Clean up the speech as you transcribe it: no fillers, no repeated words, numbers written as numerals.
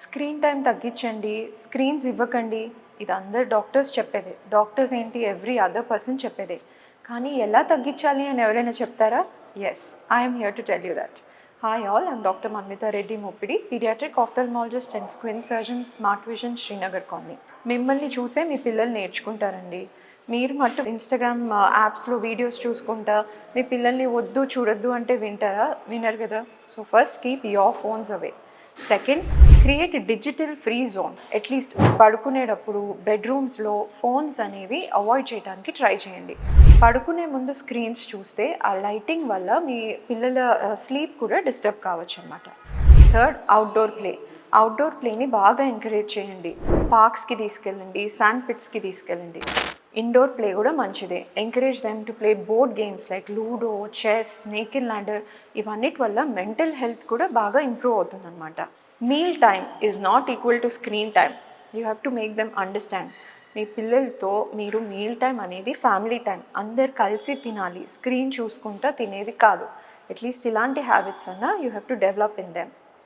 Screen time తగ్గించండి, screens ఇవ్వకండి. ఇది అందరు డాక్టర్స్ చెప్పేదే. డాక్టర్స్ ఏంటి, ఎవ్రీ అదర్ పర్సన్ చెప్పేదే. కానీ ఎలా తగ్గించాలి అని ఎవరైనా చెప్తారా? Yes, I'm here to tell you that. Hi all, I'm doctor Manvitha Reddy Moppidi, paediatric ophthalmologist and squint surgeon, smart vision, Srinagar colony. మిమ్మల్ని చూసే మీ పిల్లలు నేర్చుకుంటారండి. మీరు మట్టు ఇన్స్టాగ్రామ్ యాప్స్లో వీడియోస్ చూసుకుంటా మీ పిల్లల్ని వద్దు చూడొద్దు అంటే వింటారా? వినరు కదా. So first keep your phones away. Second, create digital free zone. At least పడుకునేటప్పుడు బెడ్రూమ్స్లో ఫోన్స్ అనేవి అవాయిడ్ చేయడానికి ట్రై చేయండి. పడుకునే ముందు స్క్రీన్స్ చూస్తే ఆ లైటింగ్ వల్ల మీ పిల్లల స్లీప్ కూడా డిస్టర్బ్ కావచ్చు అనమాట. Third, outdoor play. అవుట్డోర్ ప్లేని బాగా ఎంకరేజ్ చేయండి. పార్క్స్కి తీసుకెళ్ళండి, శాండ్ పిట్స్కి తీసుకెళ్ళండి. ఇండోర్ ప్లే కూడా మంచిదే. Encourage them to play board games like ludo, chess, snake and ladder. ఇవన్నిటి వల్ల మెంటల్ హెల్త్ కూడా బాగా ఇంప్రూవ్ అవుతుందన్నమాట. Meal time is not equal to screen time. You have to make them understand. మీ పిల్లలతో మీరు మీల్ టైం అనేది family time, అందరు కలిసి తినాలి, స్క్రీన్ చూసుకుంటా తినేది కాదు. అట్లీస్ట్ ఇలాంటి హ్యాబిట్స్ అన్నా you have to develop in them.